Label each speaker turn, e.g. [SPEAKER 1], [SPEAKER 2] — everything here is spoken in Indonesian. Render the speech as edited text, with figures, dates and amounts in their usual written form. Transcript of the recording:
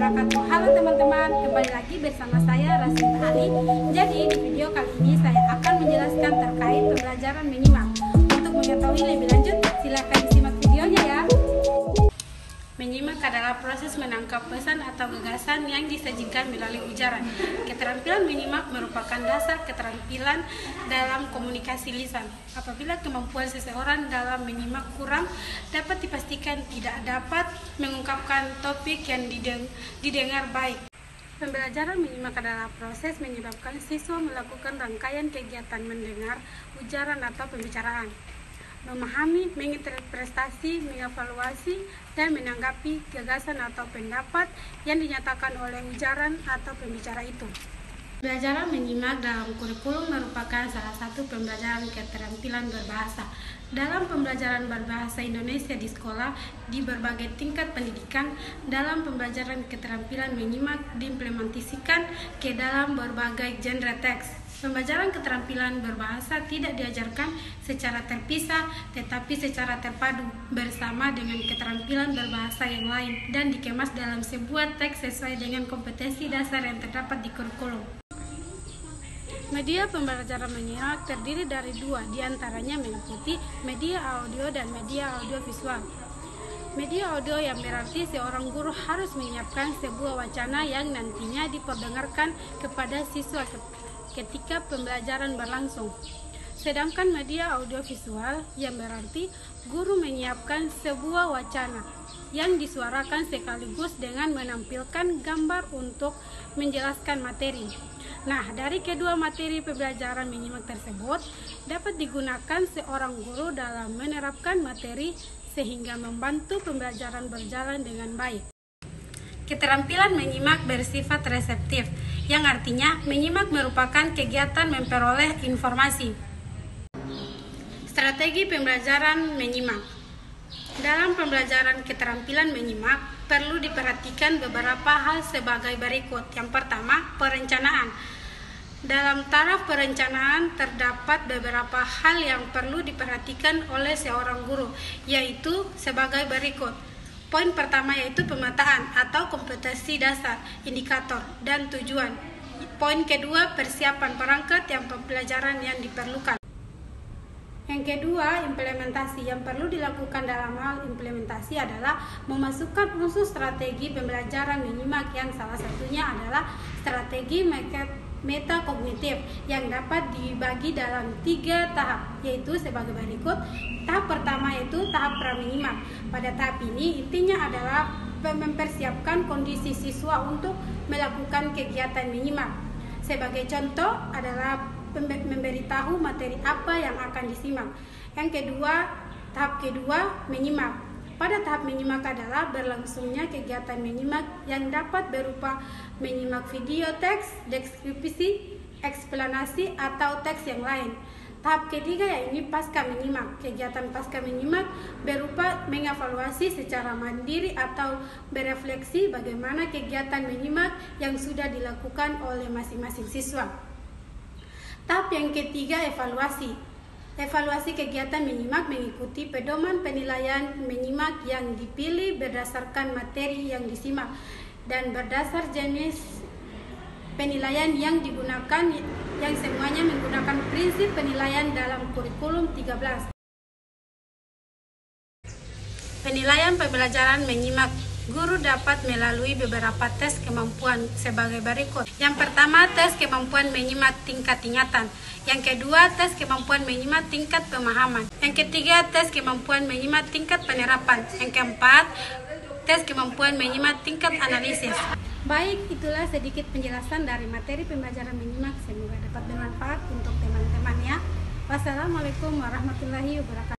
[SPEAKER 1] wabarakatuh. Halo teman-teman, kembali lagi bersama saya Rasinta Ali. Jadi di video kali ini saya akan menjelaskan terkait pembelajaran menyimak. Untuk mengetahui lebih lanjut, silakan disimak videonya ya. Menyimak adalah proses menangkap pesan atau gagasan yang disajikan melalui ujaran. Keterampilan menyimak merupakan dasar keterampilan dalam komunikasi lisan. Apabila kemampuan seseorang dalam menyimak kurang, dapat dipastikan tidak dapat mengungkapkan topik yang didengar baik. Pembelajaran menyimak adalah proses menyebabkan siswa melakukan rangkaian kegiatan mendengar, ujaran atau pembicaraan, memahami, menginterpretasi, mengevaluasi, dan menanggapi gagasan atau pendapat yang dinyatakan oleh ujaran atau pembicara itu. Pembelajaran menyimak dalam kurikulum merupakan salah satu pembelajaran keterampilan berbahasa. Dalam pembelajaran berbahasa Indonesia di sekolah, di berbagai tingkat pendidikan, dalam pembelajaran keterampilan menyimak diimplementasikan ke dalam berbagai genre teks. Pembelajaran keterampilan berbahasa tidak diajarkan secara terpisah, tetapi secara terpadu bersama dengan keterampilan berbahasa yang lain dan dikemas dalam sebuah teks sesuai dengan kompetensi dasar yang terdapat di kurikulum. Media pembelajaran menyimak terdiri dari dua, diantaranya meliputi media audio dan media audiovisual. Media audio yang berarti seorang guru harus menyiapkan sebuah wacana yang nantinya diperdengarkan kepada siswa ketika pembelajaran berlangsung. Sedangkan media audiovisual yang berarti guru menyiapkan sebuah wacana yang disuarakan sekaligus dengan menampilkan gambar untuk menjelaskan materi. Nah, dari kedua materi pembelajaran menyimak tersebut dapat digunakan seorang guru dalam menerapkan materi sehingga membantu pembelajaran berjalan dengan baik. Keterampilan menyimak bersifat reseptif, yang artinya menyimak merupakan kegiatan memperoleh informasi. Strategi pembelajaran menyimak. Dalam pembelajaran keterampilan menyimak, perlu diperhatikan beberapa hal sebagai berikut. Yang pertama, perencanaan. Dalam taraf perencanaan terdapat beberapa hal yang perlu diperhatikan oleh seorang guru, yaitu sebagai berikut. Poin pertama yaitu pemetaan atau kompetensi dasar, indikator, dan tujuan. Poin kedua, persiapan perangkat yang pembelajaran yang diperlukan. Yang kedua, implementasi. Yang perlu dilakukan dalam hal implementasi adalah memasukkan unsur strategi pembelajaran menyimak yang salah satunya adalah strategi metakognitif yang dapat dibagi dalam 3 tahap, yaitu sebagai berikut. Tahap pertama yaitu tahap pra-menyimak. Pada tahap ini intinya adalah mempersiapkan kondisi siswa untuk melakukan kegiatan menyimak. Sebagai contoh adalah memberitahu materi apa yang akan disimak. Yang kedua, tahap kedua, menyimak. Pada tahap menyimak adalah berlangsungnya kegiatan menyimak yang dapat berupa menyimak video teks, deskripsi, eksplanasi, atau teks yang lain. Tahap ketiga yaitu pasca menyimak. Kegiatan pasca menyimak berupa mengevaluasi secara mandiri atau berefleksi bagaimana kegiatan menyimak yang sudah dilakukan oleh masing-masing siswa. Tahap yang ketiga, evaluasi. Evaluasi kegiatan menyimak mengikuti pedoman penilaian menyimak yang dipilih berdasarkan materi yang disimak dan berdasar jenis penilaian yang digunakan, yang semuanya menggunakan prinsip penilaian dalam kurikulum 13. Penilaian pembelajaran menyimak. Guru dapat melalui beberapa tes kemampuan sebagai berikut. Yang pertama, tes kemampuan menyimak tingkat ingatan. Yang kedua, tes kemampuan menyimak tingkat pemahaman. Yang ketiga, tes kemampuan menyimak tingkat penerapan. Yang keempat, tes kemampuan menyimak tingkat analisis. Baik, itulah sedikit penjelasan dari materi pembelajaran menyimak. Semoga dapat bermanfaat untuk teman-teman ya. Wassalamualaikum warahmatullahi wabarakatuh.